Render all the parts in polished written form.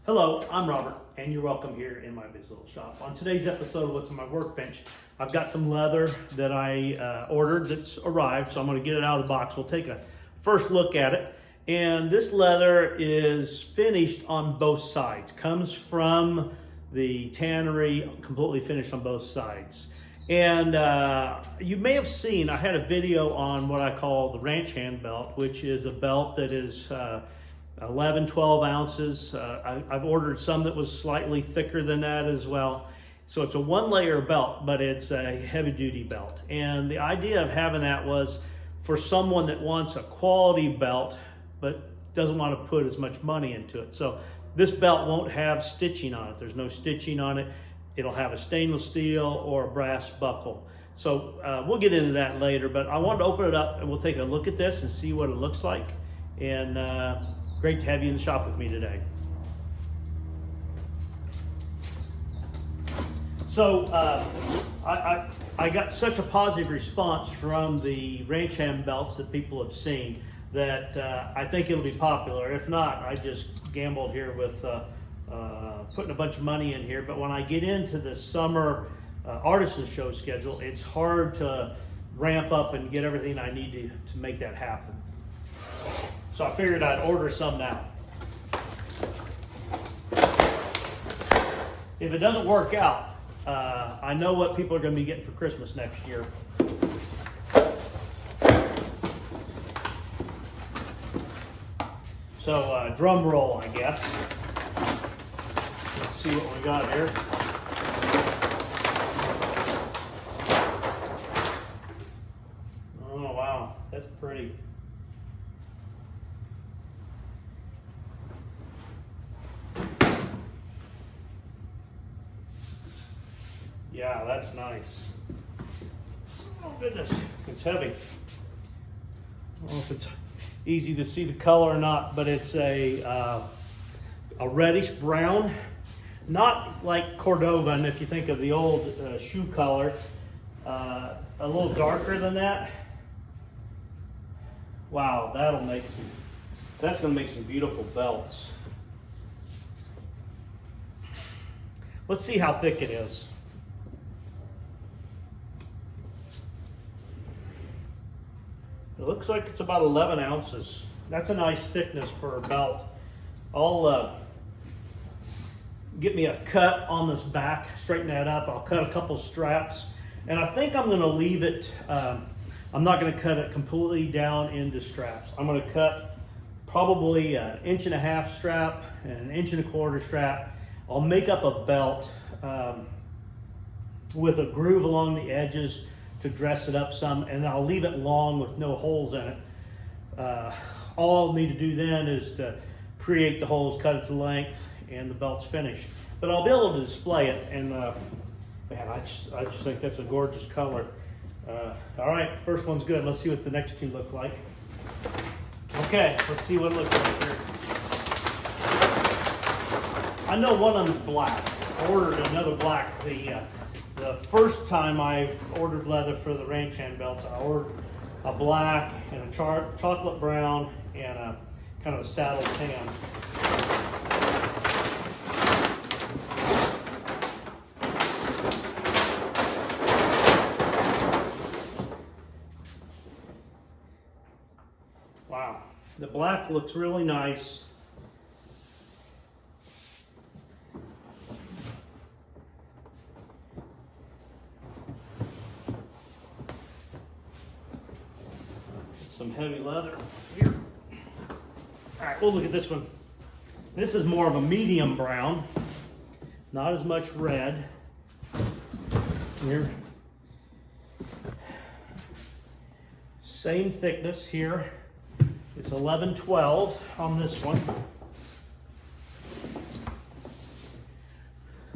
Hello, I'm Robert, and you're welcome here in my busy little shop. On today's episode of What's on My Workbench, I've got some leather that I ordered that's arrived, so I'm going to get it out of the box. We'll take a first look at it. And this leather is finished on both sides. Comes from the tannery, completely finished on both sides. And you may have seen, I had a video on what I call the ranch hand belt, which is a belt that is 11, 12 ounces. I've ordered some that was slightly thicker than that as well. So it's a one-layer belt, but it's a heavy-duty belt. And the idea of having that was for someone that wants a quality belt, but doesn't want to put as much money into it. So this belt won't have stitching on it. There's no stitching on it. It'll have a stainless steel or a brass buckle. So we'll get into that later, but I wanted to open it up and we'll take a look at this and see what it looks like. And great to have you in the shop with me today. So I got such a positive response from the ranch hand belts that people have seen that I think it'll be popular. If not, I just gambled here with putting a bunch of money in here. But when I get into the summer artisan show schedule, it's hard to ramp up and get everything I need to make that happen. So I figured I'd order some now. If it doesn't work out, I know what people are going to be getting for Christmas next year. So drum roll, I guess. Let's see what we got here. Oh wow, that's pretty. Yeah, that's nice. Oh goodness, it's heavy. I don't know if it's easy to see the color or not, but it's a reddish brown, not like Cordovan if you think of the old shoe color, a little darker than that. Wow, that's gonna make some beautiful belts. Let's see how thick it is. It looks like it's about 11 ounces. That's a nice thickness for a belt. I'll get me a cut on this back, straighten that up. I'll cut a couple straps, and I think I'm gonna leave it, I'm not gonna cut it completely down into straps. I'm gonna cut probably 1.5 inch strap and 1.25 inch strap. I'll make up a belt with a groove along the edges to dress it up some, and I'll leave it long with no holes in it. All I'll need to do then is to create the holes, cut it to length, and the belt's finished. But I'll be able to display it, and man, I just think that's a gorgeous color. All right, first one's good. Let's see what the next two look like. Okay, let's see what it looks like here. I know one of them is black. I ordered another black. The first time I ordered leather for the ranch hand belts, I ordered a black and a chocolate brown and a kind of a saddle tan. Wow, the black looks really nice. Some heavy leather here. All right, we'll look at this one. This is more of a medium brown, not as much red. Here, same thickness here. It's 11-12 on this one.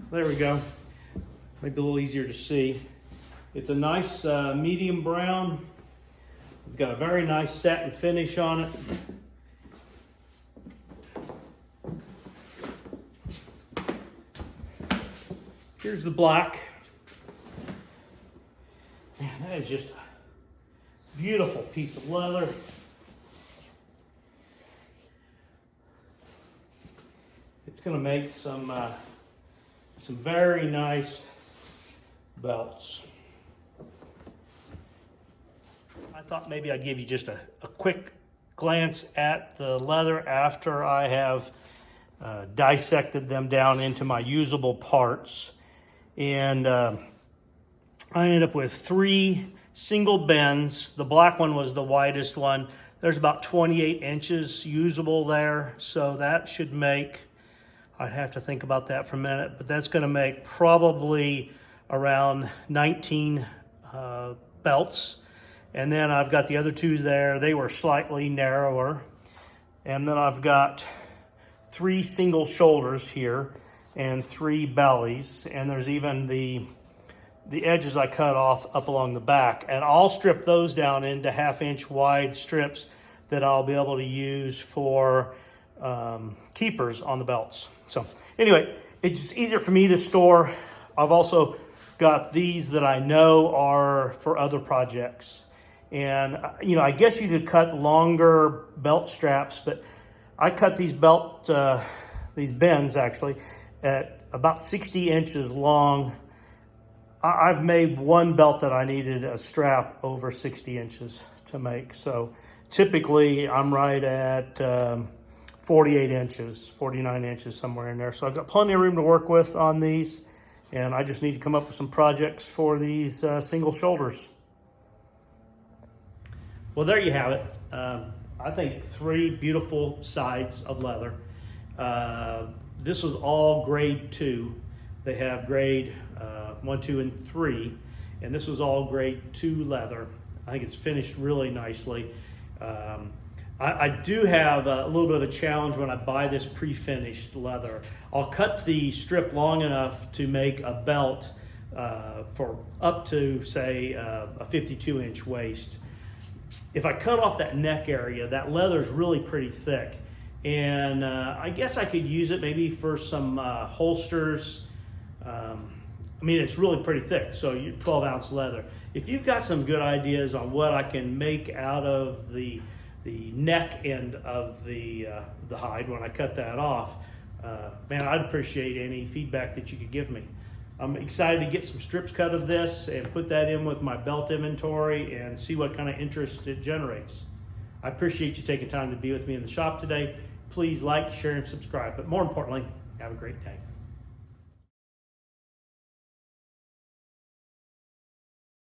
There we go. Maybe a little easier to see. It's a nice medium brown. It's got a very nice satin finish on it. Here's the black. Man, that is just a beautiful piece of leather. it's going to make some very nice belts. I thought maybe I'd give you just a quick glance at the leather after I have dissected them down into my usable parts. And I ended up with 3 single bends. The black one was the widest one. There's about 28 inches usable there. So that should make, I'd have to think about that for a minute, but that's going to make probably around 19 belts. And then I've got the other 2 there. They were slightly narrower. And then I've got 3 single shoulders here and 3 bellies. And there's even the edges I cut off up along the back. And I'll strip those down into 1/2 inch wide strips that I'll be able to use for keepers on the belts. So anyway, it's easier for me to store. I've also got these that I know are for other projects. And, you know, I guess you could cut longer belt straps, but I cut these these bends actually at about 60 inches long. I've made one belt that I needed a strap over 60 inches to make. So typically I'm right at 48 inches, 49 inches, somewhere in there. So I've got plenty of room to work with on these. And I just need to come up with some projects for these single shoulders. Well, there you have it. I think 3 beautiful sides of leather. This was all grade 2. They have grade 1, 2, and 3. And this was all grade 2 leather. I think it's finished really nicely. I do have a little bit of a challenge when I buy this pre-finished leather. I'll cut the strip long enough to make a belt for up to, say, a 52-inch waist. If I cut off that neck area, that leather is really pretty thick. And I guess I could use it maybe for some holsters. I mean, it's really pretty thick, so 12-ounce leather. If you've got some good ideas on what I can make out of the neck end of the hide when I cut that off, man, I'd appreciate any feedback that you could give me. I'm excited to get some strips cut of this and put that in with my belt inventory and see what kind of interest it generates. I appreciate you taking time to be with me in the shop today. Please like, share, and subscribe. But more importantly, have a great day.